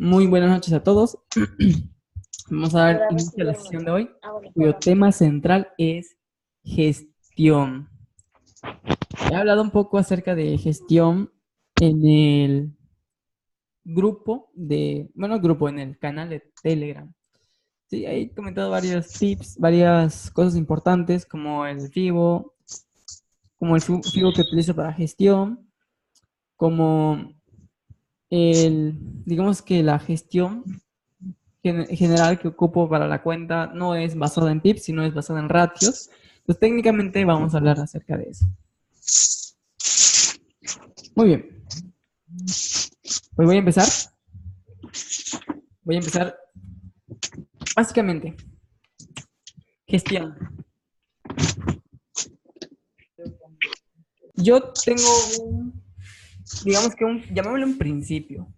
Muy buenas noches a todos. Vamos a dar Ahora inicio a la recibieron sesión de mensaje. hoy, Ah, bueno, cuyo ahora. tema central es gestión. He hablado un poco acerca de gestión en el en el canal de Telegram. Sí, ahí he comentado varios tips, varias cosas importantes como el FIBO, como el FIBO que utilizo para gestión, como digamos que la gestión general que ocupo para la cuenta no es basada en pips, sino es basada en ratios. Entonces, técnicamente vamos a hablar acerca de eso. Muy bien, pues voy a empezar. Voy a empezar básicamente. Gestión. Yo tengo digamos que llamémosle un principio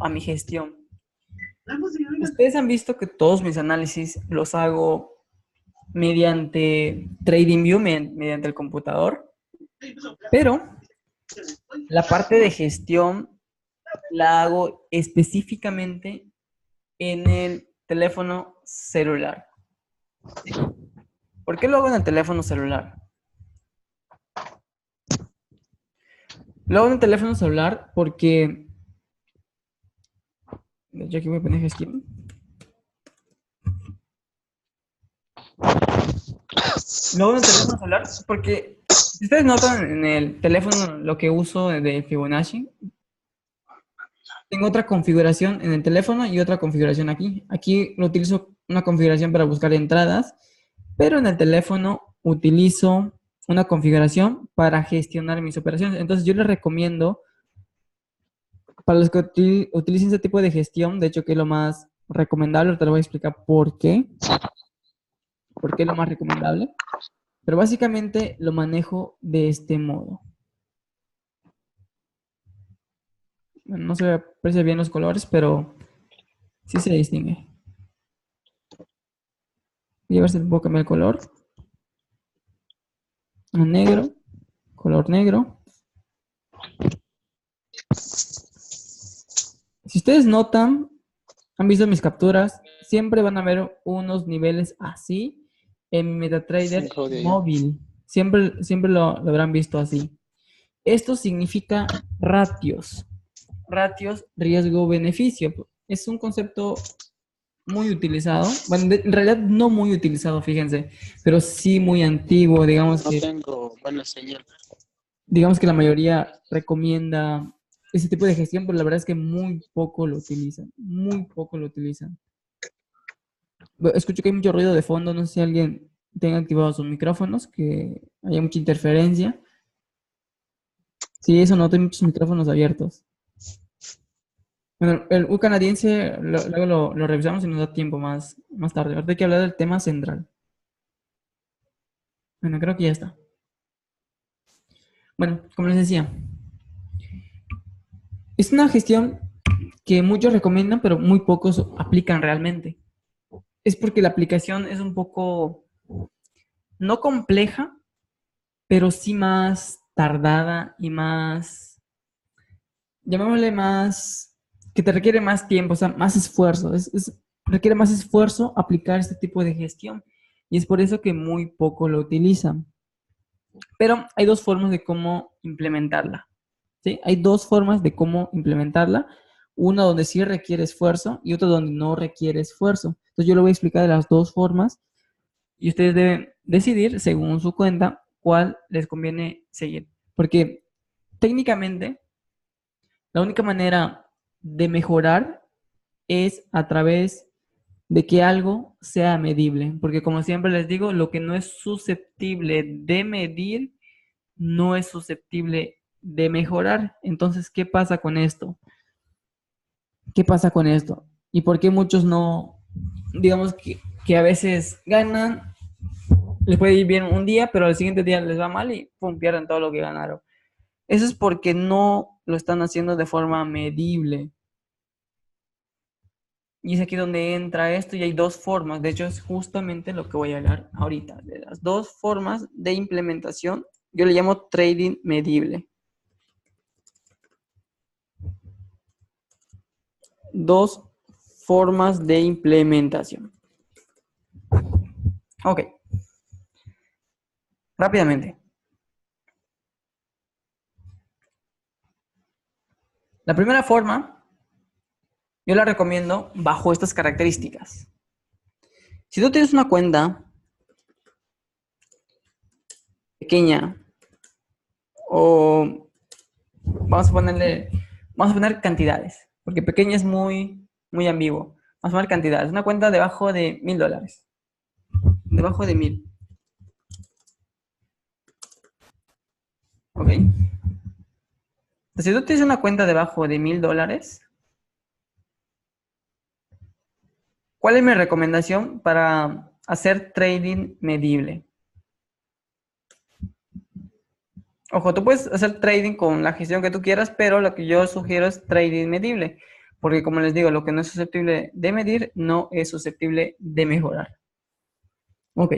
a mi gestión. Ustedes han visto que todos mis análisis los hago mediante TradingView, mediante el computador, pero la parte de gestión la hago específicamente en el teléfono celular. ¿Por qué lo hago en el teléfono celular? Lo hago en el teléfono celular porque yo aquí voy a poner gestión. Lo hago en el teléfono celular porque si ustedes notan en el teléfono lo que uso de Fibonacci, tengo otra configuración en el teléfono y otra configuración aquí. Aquí lo utilizo una configuración para buscar entradas, pero en el teléfono utilizo una configuración para gestionar mis operaciones. Entonces yo les recomiendo, para los que utilicen ese tipo de gestión, de hecho que es lo más recomendable, te lo voy a explicar por qué es lo más recomendable, pero básicamente lo manejo de este modo. Bueno, no se aprecia bien los colores, pero sí se distingue. Voy a ver si puedo cambiar el color. A negro, color negro. Si ustedes notan, han visto mis capturas, siempre van a ver unos niveles así en mi MetaTrader móvil. Siempre lo habrán visto así. Esto significa ratios. Ratios, riesgo-beneficio. Es un concepto muy utilizado. Bueno, en realidad no muy utilizado, fíjense, pero sí muy antiguo. No tengo buena señal. Digamos que la mayoría recomienda ese tipo de gestión, pero la verdad es que muy poco lo utilizan. Muy poco lo utilizan. Escucho que hay mucho ruido de fondo. No sé si alguien tenga activados sus micrófonos, que haya mucha interferencia. Sí, eso no, hay muchos micrófonos abiertos. Bueno, el U canadiense luego lo revisamos y nos da tiempo más tarde. Ahorita hay que hablar del tema central. Bueno, creo que ya está. Bueno, como les decía, es una gestión que muchos recomiendan, pero muy pocos aplican realmente. Es porque la aplicación es un poco, no compleja, pero sí más tardada y más, llamémosle más, que te requiere más tiempo, o sea, más esfuerzo. Requiere más esfuerzo aplicar este tipo de gestión. Y es por eso que muy poco lo utilizan. Pero hay dos formas de cómo implementarla. ¿Sí? Hay dos formas de cómo implementarla. Una donde sí requiere esfuerzo y otra donde no requiere esfuerzo. Entonces yo le voy a explicar de las dos formas y ustedes deben decidir según su cuenta cuál les conviene seguir. Porque técnicamente la única manera de mejorar es a través de que algo sea medible. Porque como siempre les digo, lo que no es susceptible de medir no es susceptible de mejorar. Entonces, ¿qué pasa con esto? ¿Qué pasa con esto? ¿Y por qué muchos no, digamos que a veces ganan, les puede ir bien un día, pero al siguiente día les va mal y pum, pierden todo lo que ganaron? Eso es porque no lo están haciendo de forma medible. Y es aquí donde entra esto y hay dos formas. De hecho, es justamente lo que voy a hablar ahorita, de las dos formas de implementación. Yo le llamo trading medible. dos formas de implementación. Ok. Rápidamente. La primera forma, yo la recomiendo bajo estas características. Si tú tienes una cuenta pequeña o vamos a poner cantidades, porque pequeña es muy ambiguo. Vamos a poner cantidades. Una cuenta debajo de $1000. Debajo de 1000. ¿Ok? Entonces, si tú tienes una cuenta debajo de $1000, ¿cuál es mi recomendación para hacer trading medible? Ojo, tú puedes hacer trading con la gestión que tú quieras, pero lo que yo sugiero es trading medible. Porque como les digo, lo que no es susceptible de medir no es susceptible de mejorar. Ok.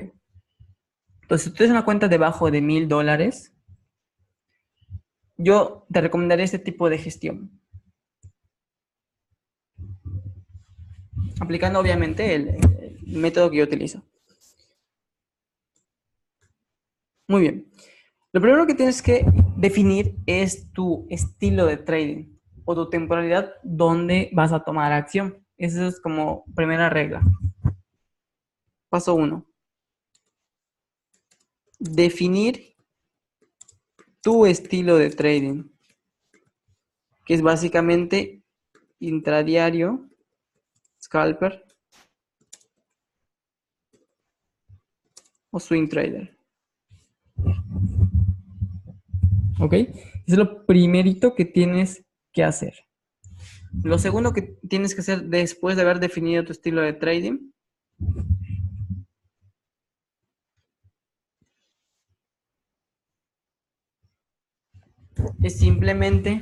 Entonces, si tú tienes una cuenta debajo de $1000, yo te recomendaría este tipo de gestión. Aplicando obviamente el método que yo utilizo. Muy bien. Lo primero que tienes que definir es tu estilo de trading o tu temporalidad donde vas a tomar acción. Esa es como primera regla. Paso 1. Definir tu estilo de trading, que es básicamente intradiario, scalper o swing trader. ¿Ok? Es lo primerito que tienes que hacer. Lo segundo que tienes que hacer después de haber definido tu estilo de trading es simplemente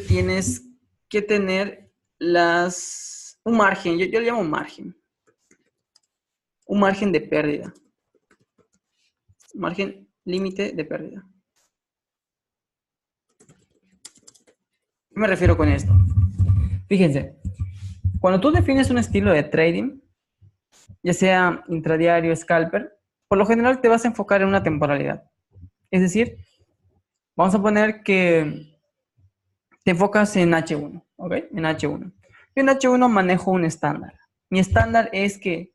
tienes que tener un margen, yo le llamo un margen de pérdida, margen límite de pérdida. ¿Qué me refiero con esto? Fíjense, cuando tú defines un estilo de trading, ya sea intradiario, scalper, por lo general te vas a enfocar en una temporalidad. Es decir, vamos a poner que te enfocas en H1, ¿ok? En H1. Yo en H1 manejo un estándar. Mi estándar es que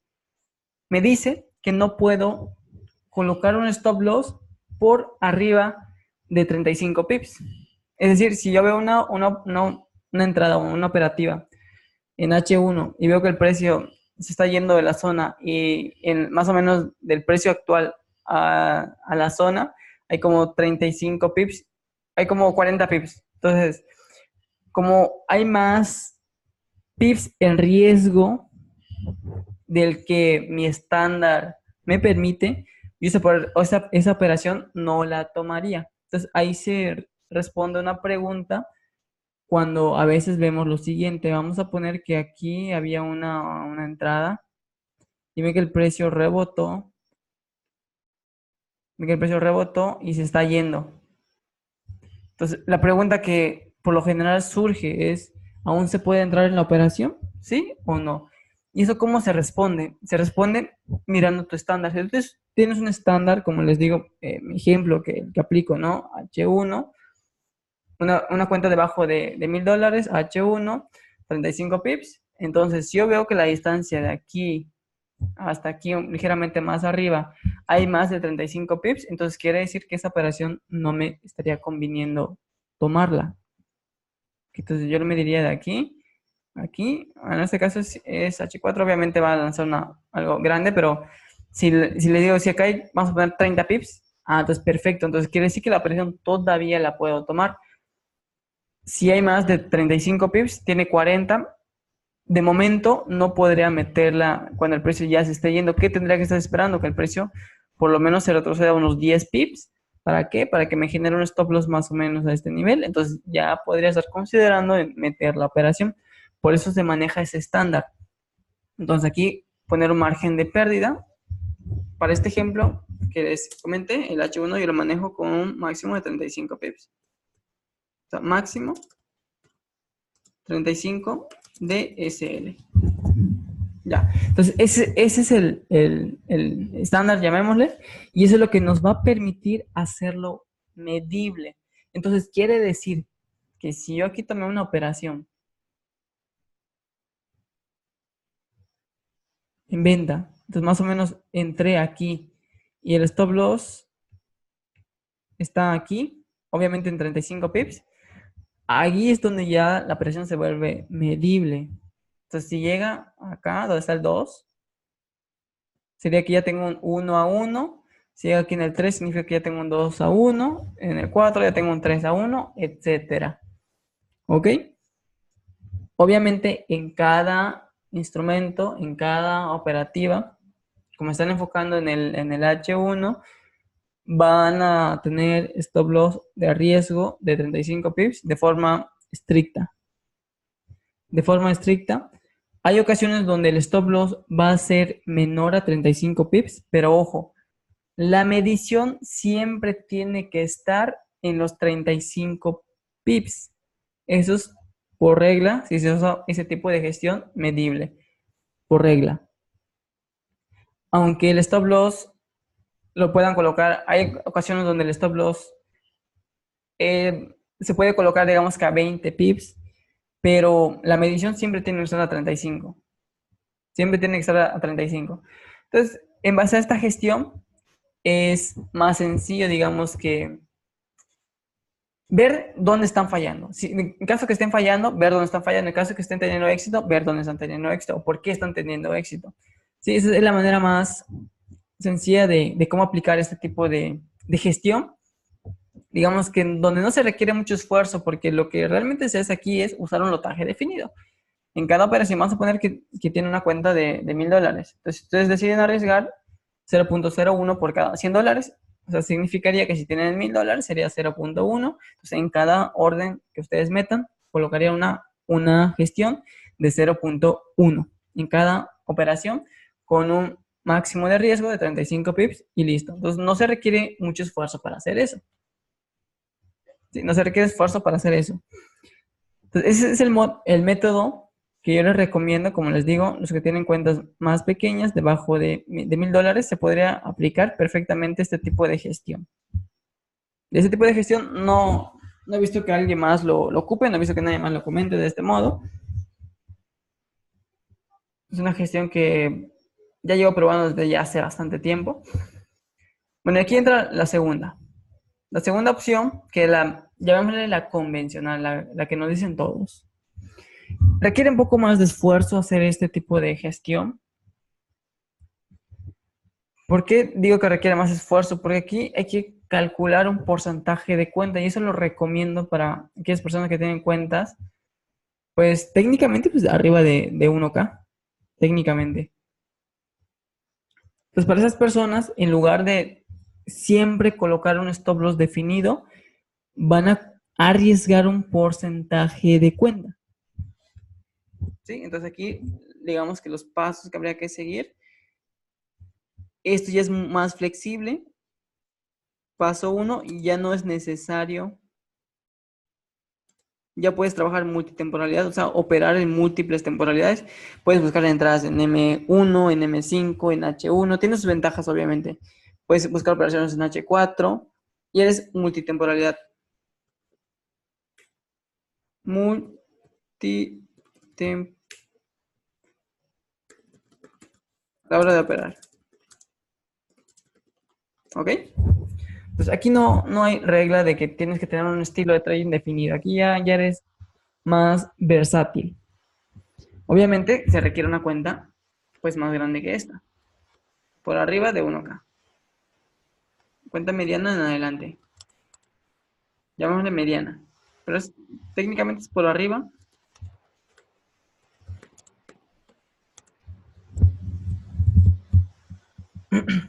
me dice que no puedo colocar un stop loss por arriba de 35 pips. Es decir, si yo veo una entrada o una operativa en H1 y veo que el precio se está yendo de la zona y más o menos del precio actual a la zona hay como 35 pips, hay como 40 pips. Entonces, como hay más pips en riesgo del que mi estándar me permite, yo esa operación no la tomaría. Entonces, ahí se responde una pregunta cuando a veces vemos lo siguiente. Vamos a poner que aquí había una entrada y ve que el precio rebotó. Ve que el precio rebotó y se está yendo. Entonces, la pregunta que por lo general surge es, ¿aún se puede entrar en la operación? ¿Sí o no? ¿Y eso cómo se responde? Se responde mirando tu estándar. Si tú tienes un estándar, como les digo, mi ejemplo que aplico, ¿no? H1, una cuenta debajo de $1000, H1, 35 pips. Entonces, si yo veo que la distancia de aquí hasta aquí, ligeramente más arriba, hay más de 35 pips, entonces quiere decir que esa operación no me estaría conviniendo tomarla. Entonces yo me diría de aquí, aquí, en este caso es H4, obviamente va a lanzar algo grande, pero si le digo, si acá hay, vamos a poner 30 pips, entonces perfecto, entonces quiere decir que la operación todavía la puedo tomar. Si hay más de 35 pips, tiene 40. De momento no podría meterla cuando el precio ya se esté yendo. ¿Qué tendría que estar esperando? Que el precio por lo menos se retroceda unos 10 pips. ¿Para qué? Para que me genere un stop loss más o menos a este nivel. Entonces ya podría estar considerando en meter la operación. Por eso se maneja ese estándar. Entonces aquí poner un margen de pérdida. Para este ejemplo que les comenté, el H1 yo lo manejo con un máximo de 35 pips. O sea, máximo 35 DSL. Ya, entonces ese es el estándar, llamémosle, y eso es lo que nos va a permitir hacerlo medible. Entonces quiere decir que si yo aquí tomé una operación en venta, entonces más o menos entré aquí y el stop loss está aquí, obviamente en 35 pips, ahí es donde ya la operación se vuelve medible. Entonces si llega acá, donde está el 2, sería que ya tengo un 1-1. Si llega aquí en el 3, significa que ya tengo un 2-1. En el 4 ya tengo un 3-1, etcétera. ¿Ok? Obviamente en cada instrumento, en cada operativa, como están enfocando en el H1, van a tener stop loss de riesgo de 35 pips de forma estricta. De forma estricta. Hay ocasiones donde el stop loss va a ser menor a 35 pips, pero ojo, la medición siempre tiene que estar en los 35 pips. Eso es por regla, si se usa ese tipo de gestión medible, por regla. Aunque el stop loss lo puedan colocar, hay ocasiones donde el stop loss se puede colocar, digamos que a 20 pips, pero la medición siempre tiene que estar a 35. Siempre tiene que estar a 35. Entonces, en base a esta gestión, es más sencillo, digamos, que ver dónde están fallando. Si, en caso que estén fallando, ver dónde están fallando. En caso que estén teniendo éxito, ver dónde están teniendo éxito o por qué están teniendo éxito. Sí, esa es la manera más sencilla de cómo aplicar este tipo de gestión. Digamos que donde no se requiere mucho esfuerzo, porque lo que realmente se hace aquí es usar un lotaje definido. En cada operación vamos a poner que tiene una cuenta de $1,000. Entonces, si ustedes deciden arriesgar 0.01 por cada $100, o sea, significaría que si tienen $1,000 sería 0.1. Entonces, en cada orden que ustedes metan, colocaría una gestión de 0.1 en cada operación con un máximo de riesgo de 35 pips y listo. Entonces, no se requiere mucho esfuerzo para hacer eso. Sí, no se requiere esfuerzo para hacer eso. Entonces, ese es el método que yo les recomiendo. Como les digo, los que tienen cuentas más pequeñas, debajo de $1,000, se podría aplicar perfectamente este tipo de gestión. De ese tipo de gestión no he visto que alguien más lo ocupe, no he visto que nadie más lo comente de este modo. Es una gestión que ya llevo probando desde ya hace bastante tiempo. Bueno, aquí entra la segunda. La segunda opción, que llamémosle la convencional, la que nos dicen todos. Requiere un poco más de esfuerzo hacer este tipo de gestión. ¿Por qué digo que requiere más esfuerzo? Porque aquí hay que calcular un porcentaje de cuenta y eso lo recomiendo para aquellas personas que tienen cuentas, pues técnicamente pues arriba de 1K, técnicamente. Pues para esas personas, en lugar de siempre colocar un stop loss definido, van a arriesgar un porcentaje de cuenta. ¿Sí? Entonces aquí, digamos que los pasos que habría que seguir, esto ya es más flexible. Paso 1, ya no es necesario, ya puedes trabajar en multitemporalidad, o sea, operar en múltiples temporalidades. Puedes buscar entradas en M1, en M5, en H1, tiene sus ventajas obviamente. Puedes buscar operaciones en H4 y eres multitemporalidad. A la hora de operar. ¿Ok? Pues aquí no hay regla de que tienes que tener un estilo de trading definido. Aquí ya eres más versátil. Obviamente se requiere una cuenta pues más grande que esta. Por arriba de 1K. Cuenta mediana en adelante. Llamémosle mediana. Pero técnicamente es por arriba.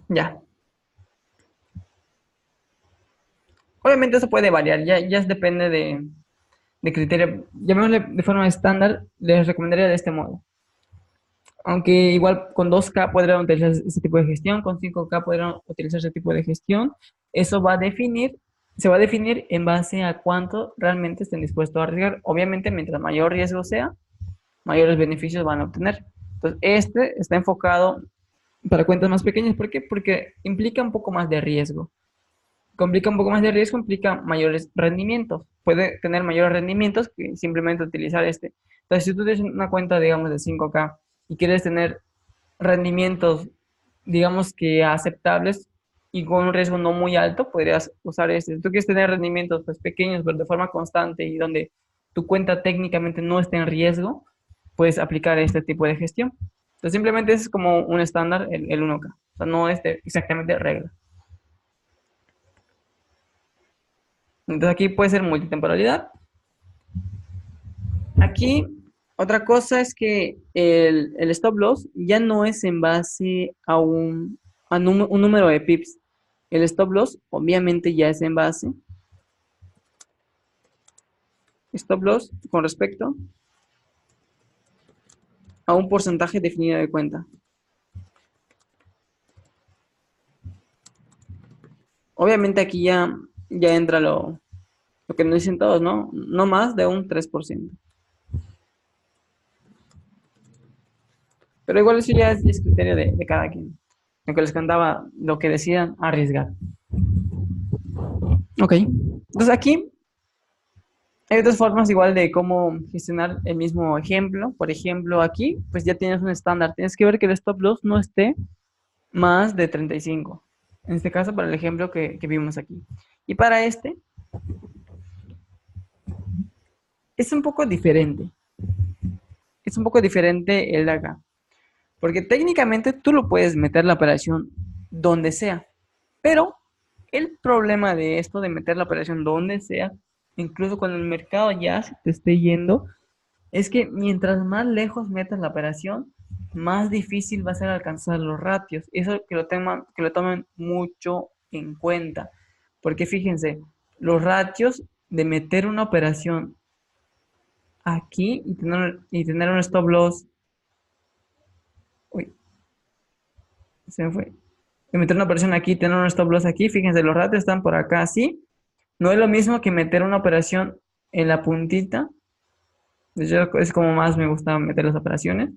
Ya. Obviamente eso puede variar. Ya depende de criterio. Llamémosle de forma estándar. Les recomendaría de este modo. Aunque igual con 2K podrían utilizar ese tipo de gestión. Con 5K podrían utilizar ese tipo de gestión. Eso va a definir se va a definir en base a cuánto realmente estén dispuestos a arriesgar. Obviamente, mientras mayor riesgo sea, mayores beneficios van a obtener. Entonces, este está enfocado para cuentas más pequeñas. ¿Por qué? Porque implica un poco más de riesgo. Complica un poco más de riesgo, implica mayores rendimientos. Puede tener mayores rendimientos que simplemente utilizar este. Entonces, si tú tienes una cuenta, digamos, de 5K y quieres tener rendimientos, digamos que aceptables y con un riesgo no muy alto, podrías usar este. Si tú quieres tener rendimientos pues, pequeños, pero de forma constante y donde tu cuenta técnicamente no esté en riesgo, puedes aplicar este tipo de gestión. Entonces, simplemente es como un estándar el 1K. O sea, no es exactamente regla. Entonces, aquí puede ser multitemporalidad. Aquí, otra cosa es que el stop loss ya no es en base a un número de pips. El stop loss obviamente ya es en base stop loss con respecto a un porcentaje definido de cuenta. Obviamente aquí ya entra lo que nos dicen todos, ¿no? No más de un 3%. Pero igual eso ya es criterio de cada quien. Lo que les contaba, lo que decidan arriesgar. Ok. Entonces aquí hay otras formas igual de cómo gestionar el mismo ejemplo. Por ejemplo, aquí pues ya tienes un estándar. Tienes que ver que el stop loss no esté más de 35. En este caso, para el ejemplo que vimos aquí. Y para este, es un poco diferente. Es un poco diferente el de acá. Porque técnicamente tú lo puedes meter la operación donde sea. Pero el problema de esto de meter la operación donde sea, incluso cuando el mercado ya se te esté yendo, es que mientras más lejos metas la operación, más difícil va a ser alcanzar los ratios. Eso que lo tomen mucho en cuenta. Porque fíjense, los ratios de meter una operación aquí y tener un stop loss. Uy, se me fue. De meter una operación aquí y tener un stop loss aquí. Fíjense, los ratios están por acá así. No es lo mismo que meter una operación en la puntita. Yo es como más me gusta meter las operaciones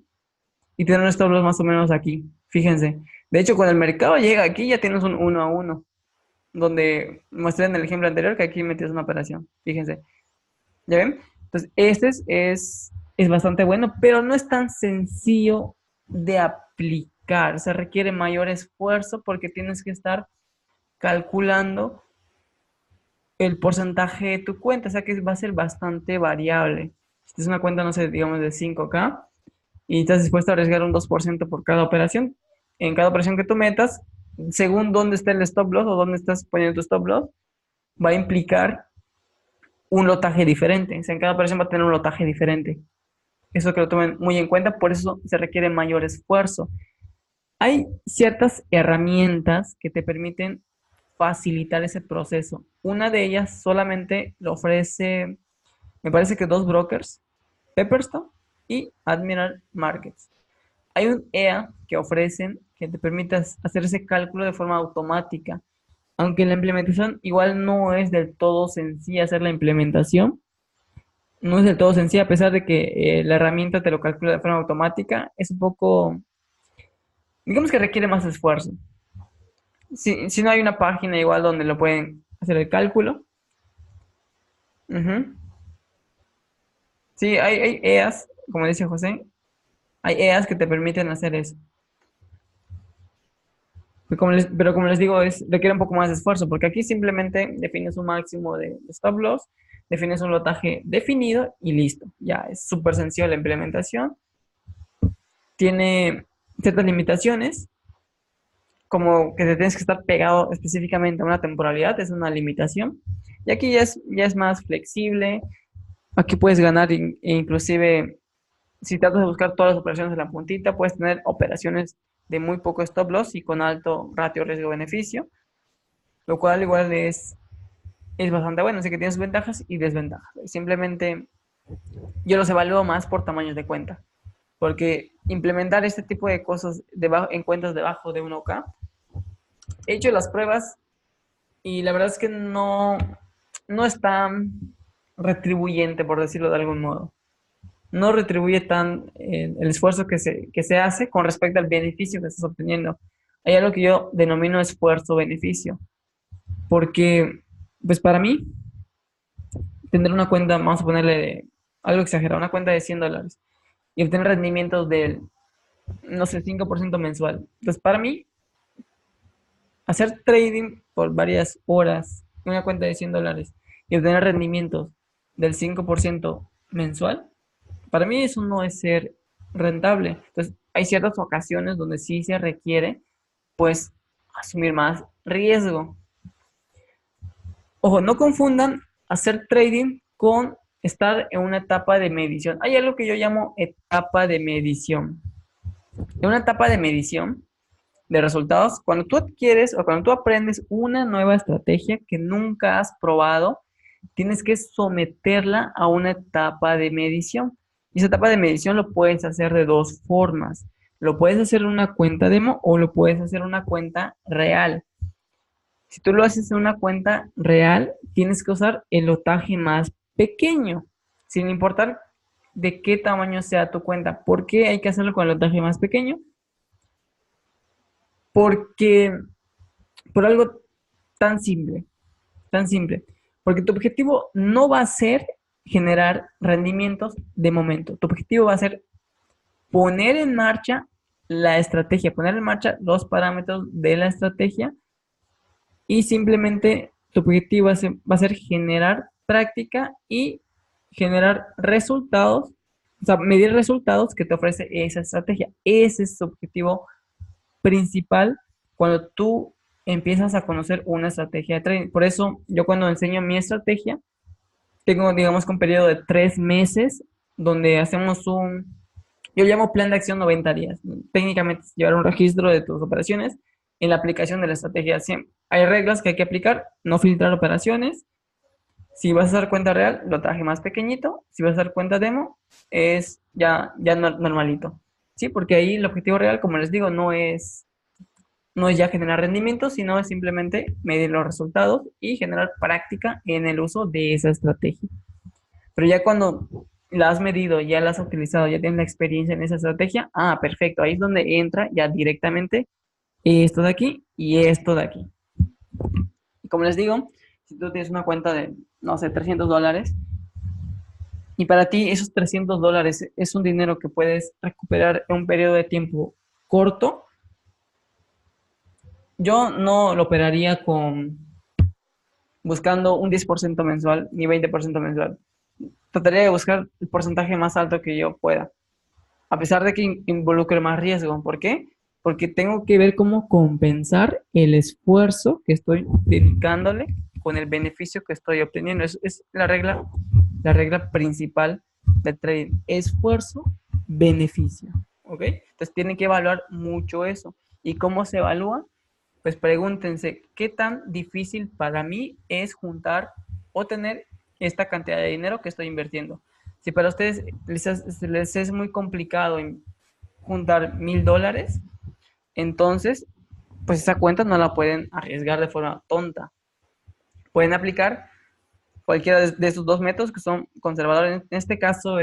y tener un stop loss más o menos aquí. Fíjense. De hecho, cuando el mercado llega aquí, ya tienes un 1 a 1. Donde mostré en el ejemplo anterior que aquí metías una operación. Fíjense. ¿Ya ven? Entonces, es bastante bueno, pero no es tan sencillo de aplicar. Se requiere mayor esfuerzo porque tienes que estar calculando el porcentaje de tu cuenta. O sea que va a ser bastante variable. Si es una cuenta, no sé, digamos de 5K y estás dispuesto a arriesgar un 2% por cada operación. En cada operación que tú metas, según dónde está el stop loss o dónde estás poniendo tu stop loss, va a implicar un lotaje diferente. O sea, en cada operación va a tener un lotaje diferente. Eso que lo tomen muy en cuenta, por eso se requiere mayor esfuerzo. Hay ciertas herramientas que te permiten facilitar ese proceso. Una de ellas solamente lo ofrece, me parece que dos brokers, Pepperstone y Admiral Markets. Hay un EA que ofrecen que te permite hacer ese cálculo de forma automática, aunque la implementación igual no es del todo sencilla hacer la implementación, no es del todo sencilla, a pesar de que la herramienta te lo calcula de forma automática, es un poco, digamos que requiere más esfuerzo. Si no hay una página igual donde lo pueden hacer el cálculo. Ujú. Sí, hay EAs, como dice José, hay EAs que te permiten hacer eso. Pero como les digo, requiere un poco más de esfuerzo, porque aquí simplemente defines un máximo de stop loss, defines un lotaje definido y listo. Ya es súper sencillo la implementación. Tiene ciertas limitaciones, como que te tienes que estar pegado específicamente a una temporalidad, es una limitación. Y aquí ya es más flexible. Aquí puedes ganar inclusive si tratas de buscar todas las operaciones en la puntita, puedes tener operaciones de muy poco stop loss y con alto ratio riesgo-beneficio, lo cual igual es bastante bueno, así que tienes ventajas y desventajas. Simplemente yo los evalúo más por tamaños de cuenta, porque implementar este tipo de cosas en cuentas debajo de 1K, he hecho las pruebas Y la verdad es que no es tan retribuyente, por decirlo de algún modo. No retribuye tan el esfuerzo que se hace con respecto al beneficio que estás obteniendo. Hay algo que yo denomino esfuerzo-beneficio, porque, pues para mí, tener una cuenta, vamos a ponerle algo exagerado, una cuenta de $100 y obtener rendimientos del, no sé, 5% mensual. Entonces, para mí, hacer trading por varias horas, una cuenta de $100 y obtener rendimientos del 5% mensual, para mí eso no es ser rentable. Entonces, hay ciertas ocasiones donde sí se requiere, pues, asumir más riesgo. Ojo, no confundan hacer trading con estar en una etapa de medición. Hay algo que yo llamo etapa de medición. En una etapa de medición de resultados, cuando tú adquieres o cuando tú aprendes una nueva estrategia que nunca has probado, tienes que someterla a una etapa de medición. Y esa etapa de medición lo puedes hacer de dos formas. Lo puedes hacer en una cuenta demo o lo puedes hacer en una cuenta real. Si tú lo haces en una cuenta real, tienes que usar el lotaje más pequeño, sin importar de qué tamaño sea tu cuenta. ¿Por qué hay que hacerlo con el lotaje más pequeño? Porque por algo tan simple, tan simple. Porque tu objetivo no va a ser generar rendimientos de momento. Tu objetivo va a ser poner en marcha la estrategia, poner en marcha los parámetros de la estrategia y simplemente tu objetivo va a ser generar práctica y generar resultados, o sea, medir resultados que te ofrece esa estrategia. Ese es su objetivo principal cuando tú empiezas a conocer una estrategia de trading. Por eso yo cuando enseño mi estrategia, tengo digamos que un periodo de 3 meses donde hacemos yo llamo plan de acción 90 días. Técnicamente es llevar un registro de tus operaciones en la aplicación de la estrategia. Hay reglas que hay que aplicar, no filtrar operaciones. Si vas a hacer cuenta real, lo traje más pequeñito. Si vas a hacer cuenta demo, es ya normalito. ¿Sí? Porque ahí el objetivo real, como les digo, no es ya generar rendimiento, sino es simplemente medir los resultados y generar práctica en el uso de esa estrategia. Pero ya cuando la has medido, ya la has utilizado, ya tienes la experiencia en esa estrategia, perfecto, ahí es donde entra ya directamente esto de aquí y esto de aquí. Y como les digo, si tú tienes una cuenta de, no sé, $300, y para ti esos $300 es un dinero que puedes recuperar en un periodo de tiempo corto, yo no lo operaría buscando un 10% mensual ni 20% mensual. Trataría de buscar el porcentaje más alto que yo pueda, a pesar de que involucre más riesgo. ¿Por qué? Porque tengo que ver cómo compensar el esfuerzo que estoy dedicándole con el beneficio que estoy obteniendo. Es la regla principal del trading. Esfuerzo, beneficio. ¿Ok? Entonces tienen que evaluar mucho eso. ¿Y cómo se evalúa? Pues pregúntense, ¿qué tan difícil para mí es juntar o tener esta cantidad de dinero que estoy invirtiendo? Si para ustedes les es muy complicado juntar $1,000, entonces, pues esa cuenta no la pueden arriesgar de forma tonta. Pueden aplicar cualquiera de estos dos métodos que son conservadores. En este caso,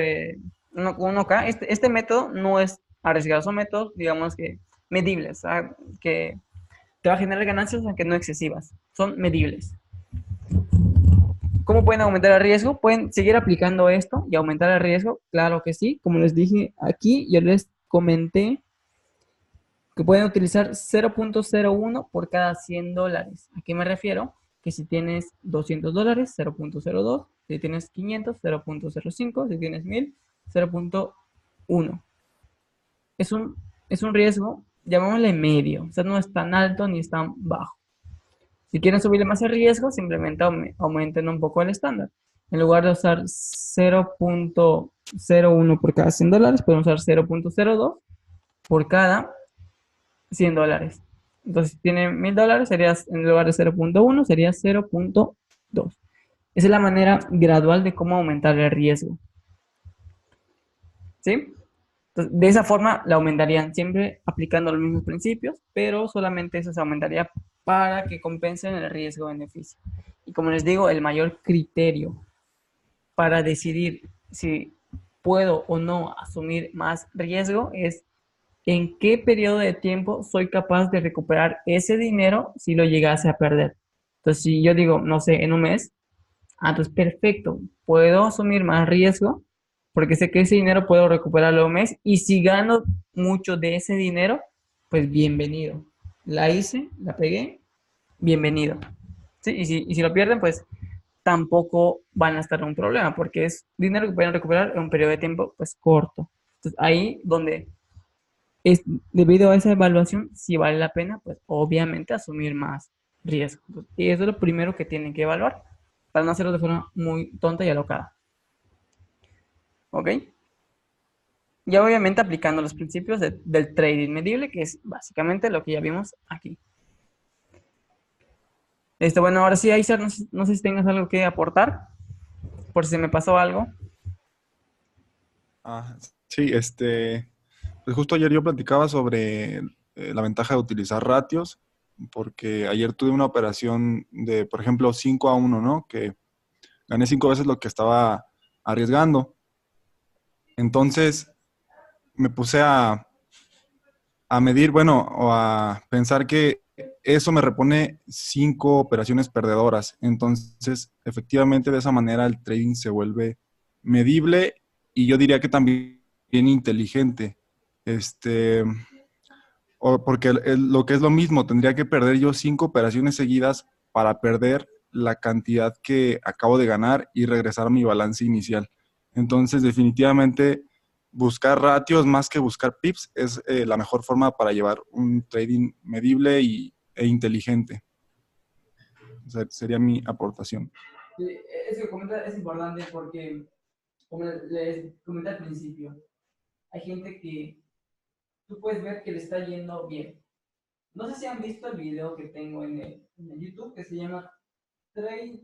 1K, este método no es arriesgado, son métodos, digamos que medibles, ¿sabes? Que te va a generar ganancias aunque no excesivas, son medibles. ¿Cómo pueden aumentar el riesgo? ¿Pueden seguir aplicando esto y aumentar el riesgo? Claro que sí. Como les dije aquí, yo les comenté que pueden utilizar 0.01 por cada $100. ¿A qué me refiero? Que si tienes $200, 0.02, si tienes 500, 0.05, si tienes 1000, 0.1. Es un riesgo, llamémosle medio, o sea, no es tan alto ni es tan bajo. Si quieren subirle más el riesgo, simplemente aumenten un poco el estándar. En lugar de usar 0.01 por cada $100, pueden usar 0.02 por cada $100. Entonces, si tienen $1,000, sería, en lugar de 0.1, sería 0.2. Esa es la manera gradual de cómo aumentar el riesgo. ¿Sí? Entonces, de esa forma la aumentarían siempre aplicando los mismos principios, pero solamente eso se aumentaría para que compensen el riesgo-beneficio. Y como les digo, el mayor criterio para decidir si puedo o no asumir más riesgo es en qué periodo de tiempo soy capaz de recuperar ese dinero si lo llegase a perder. Entonces, si yo digo, no sé, en un mes, entonces perfecto, puedo asumir más riesgo porque sé que ese dinero puedo recuperarlo en un mes y si gano mucho de ese dinero, pues bienvenido. La hice, la pegué, bienvenido. ¿Sí? Y si lo pierden, pues tampoco van a estar en un problema porque es dinero que pueden recuperar en un periodo de tiempo pues corto. Entonces ahí donde es debido a esa evaluación, si vale la pena, pues obviamente asumir más riesgo. Y eso es lo primero que tienen que evaluar para no hacerlo de forma muy tonta y alocada. ¿Ok? Y obviamente aplicando los principios del trading medible, que es básicamente lo que ya vimos aquí. Bueno, ahora sí, Aisar, no sé si tengas algo que aportar, por si me pasó algo. Ah, sí, pues justo ayer yo platicaba sobre la ventaja de utilizar ratios, porque ayer tuve una operación de, por ejemplo, 5-1, ¿no? Que gané 5 veces lo que estaba arriesgando. Entonces me puse a medir, bueno, o a pensar que eso me repone 5 operaciones perdedoras. Entonces, efectivamente, de esa manera el trading se vuelve medible y yo diría que también inteligente. Este, porque lo que es lo mismo, tendría que perder yo 5 operaciones seguidas para perder la cantidad que acabo de ganar y regresar a mi balance inicial. Entonces, definitivamente, buscar ratios más que buscar pips es la mejor forma para llevar un trading medible e inteligente. O sea, sería mi aportación. Sí, eso que comenta es importante porque, como les comenté al principio, hay gente que tú puedes ver que le está yendo bien. No sé si han visto el video que tengo en el YouTube que se llama Trading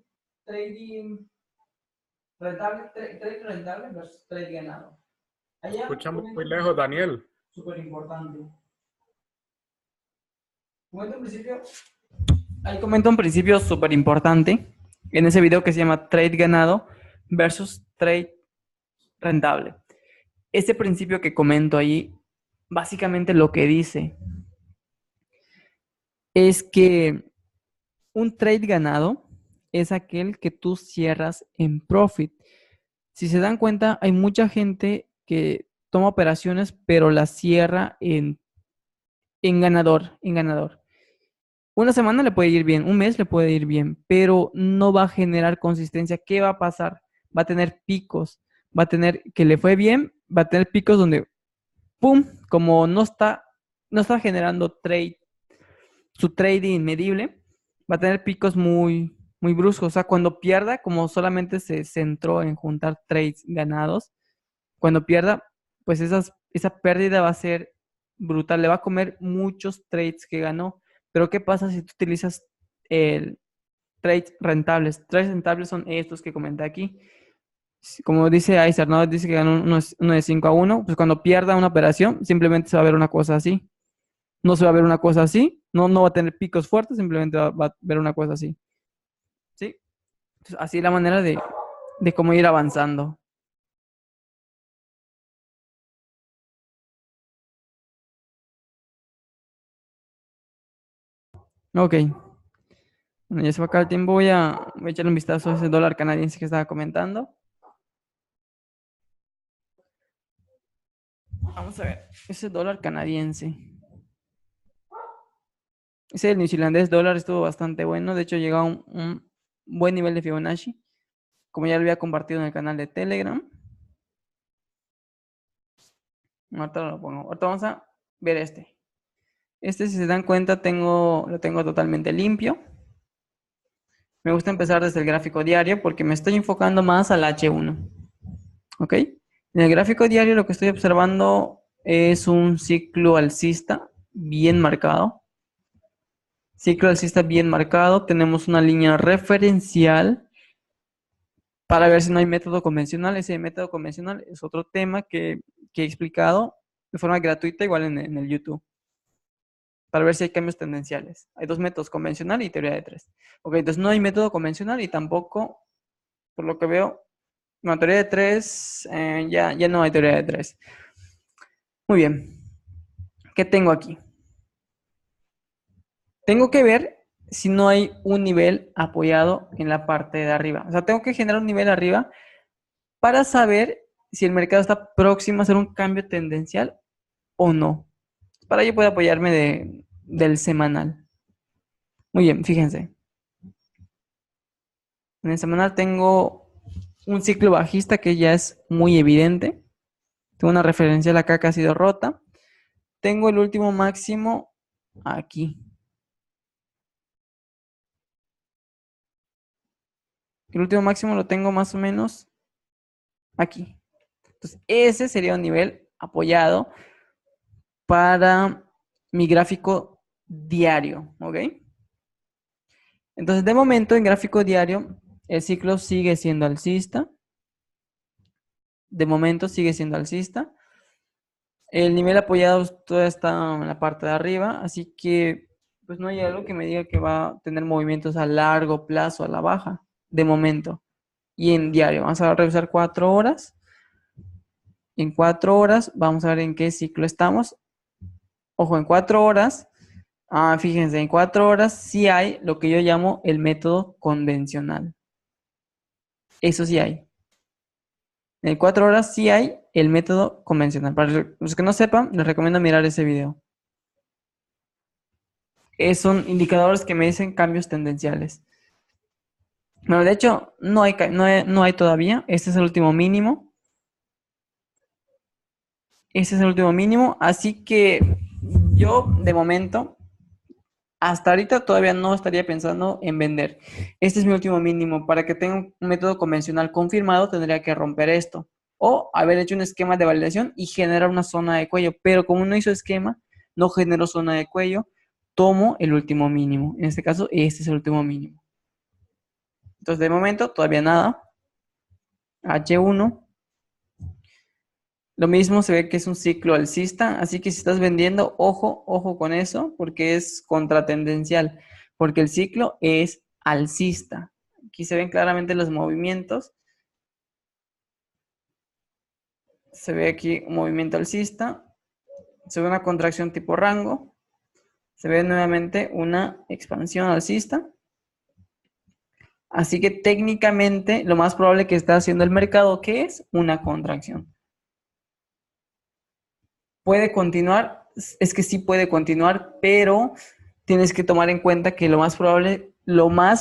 Rentable, Trade Rentable versus Trade Ganado. Allá Escuchamos comenta muy un lejos, principio Daniel. súper importante. Comenta un principio, ahí comenta un principio súper importante en ese video que se llama Trade Ganado versus Trade Rentable. Ese principio que comento ahí, básicamente lo que dice es que un trade ganado es aquel que tú cierras en profit. Si se dan cuenta, hay mucha gente que toma operaciones, pero las cierra en ganador, en ganador. Una semana le puede ir bien, un mes le puede ir bien, pero no va a generar consistencia. ¿Qué va a pasar? Va a tener picos, va a tener que le fue bien, va a tener picos donde, ¡pum!, como no está generando su trading medible, va a tener picos muy, muy bruscos. O sea, cuando pierda, como solamente se centró en juntar trades ganados, cuando pierda, pues esa pérdida va a ser brutal. Le va a comer muchos trades que ganó. Pero ¿qué pasa si tú utilizas el trades rentables? Trades rentables son estos que comenté aquí. Como dice Aizar, ¿no? Dice que ganó uno de 5-1. Pues cuando pierda una operación, simplemente se va a ver una cosa así. No se va a ver una cosa así, no va a tener picos fuertes, simplemente va a ver una cosa así. ¿Sí? Entonces, así es la manera de cómo ir avanzando. Ok. Bueno, ya se va a acabar el tiempo. Voy a echarle un vistazo a ese dólar canadiense que estaba comentando. Vamos a ver. Ese dólar canadiense. Ese del neozelandés dólar estuvo bastante bueno. De hecho, llegó a un buen nivel de Fibonacci. Como ya lo había compartido en el canal de Telegram. Ahorita lo pongo. Ahorita vamos a ver este. Este, si se dan cuenta, lo tengo totalmente limpio. Me gusta empezar desde el gráfico diario porque me estoy enfocando más al H1. ¿Ok? En el gráfico diario lo que estoy observando es un ciclo alcista bien marcado. Ciclo alcista bien marcado. Tenemos una línea referencial para ver si no hay método convencional. Ese método convencional es otro tema que he explicado de forma gratuita, igual en el YouTube. para ver si hay cambios tendenciales. Hay dos métodos, convencional y teoría de tres. Ok, entonces no hay método convencional y tampoco, por lo que veo, no, teoría de tres, ya no hay teoría de tres. Muy bien. ¿Qué tengo aquí? Tengo que ver si no hay un nivel apoyado en la parte de arriba. O sea, tengo que generar un nivel arriba para saber si el mercado está próximo a hacer un cambio tendencial o no. Para ello puedo apoyarme del semanal. Muy bien, fíjense. En el semanal tengo un ciclo bajista que ya es muy evidente. Tengo una referencial acá que ha sido rota. Tengo el último máximo aquí. El último máximo lo tengo más o menos aquí. Entonces, ese sería un nivel apoyado para mi gráfico diario, ¿ok? Entonces, de momento, en gráfico diario, el ciclo sigue siendo alcista. De momento sigue siendo alcista. El nivel apoyado todavía está en la parte de arriba, así que pues no hay algo que me diga que va a tener movimientos a largo plazo a la baja, de momento. Y en diario, vamos a revisar 4 horas. En 4 horas, vamos a ver en qué ciclo estamos. Ojo, en 4 horas, fíjense, en 4 horas sí hay lo que yo llamo el método convencional. Eso sí hay. En 4 horas sí hay el método convencional. Para los que no sepan, les recomiendo mirar ese video. Son indicadores que me dicen cambios tendenciales. Bueno, de hecho, no hay todavía. Este es el último mínimo. Este es el último mínimo. Así que yo, de momento, hasta ahorita todavía no estaría pensando en vender. Este es mi último mínimo. Para que tenga un método convencional confirmado, tendría que romper esto. O haber hecho un esquema de validación y generar una zona de cuello. Pero como no hizo esquema, no generó zona de cuello, tomo el último mínimo. En este caso, este es el último mínimo. Entonces, de momento, todavía nada. H1. Lo mismo se ve que es un ciclo alcista, así que si estás vendiendo, ojo con eso, porque es contratendencial, porque el ciclo es alcista. Aquí se ven claramente los movimientos. Se ve aquí un movimiento alcista, se ve una contracción tipo rango, se ve nuevamente una expansión alcista. Así que técnicamente lo más probable que está haciendo el mercado, ¿qué es? Una contracción. Puede continuar, es que sí puede continuar, pero tienes que tomar en cuenta que lo más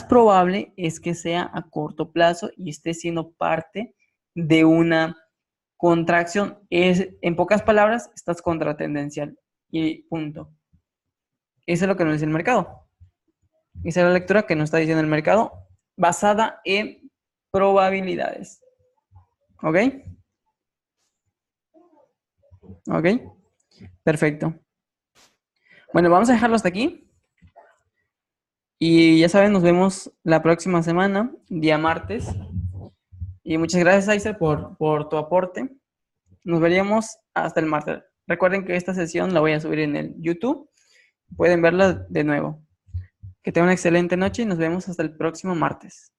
probable es que sea a corto plazo y esté siendo parte de una contracción. En pocas palabras, estás contratendencial y punto. Eso es lo que nos dice el mercado. Esa es la lectura que nos está diciendo el mercado basada en probabilidades. ¿Ok? ¿Ok? Perfecto. Bueno, vamos a dejarlo hasta aquí. Y ya saben, nos vemos la próxima semana, día martes. Y muchas gracias, Aiser, por tu aporte. Nos veríamos hasta el martes. Recuerden que esta sesión la voy a subir en el YouTube. Pueden verla de nuevo. Que tengan una excelente noche y nos vemos hasta el próximo martes.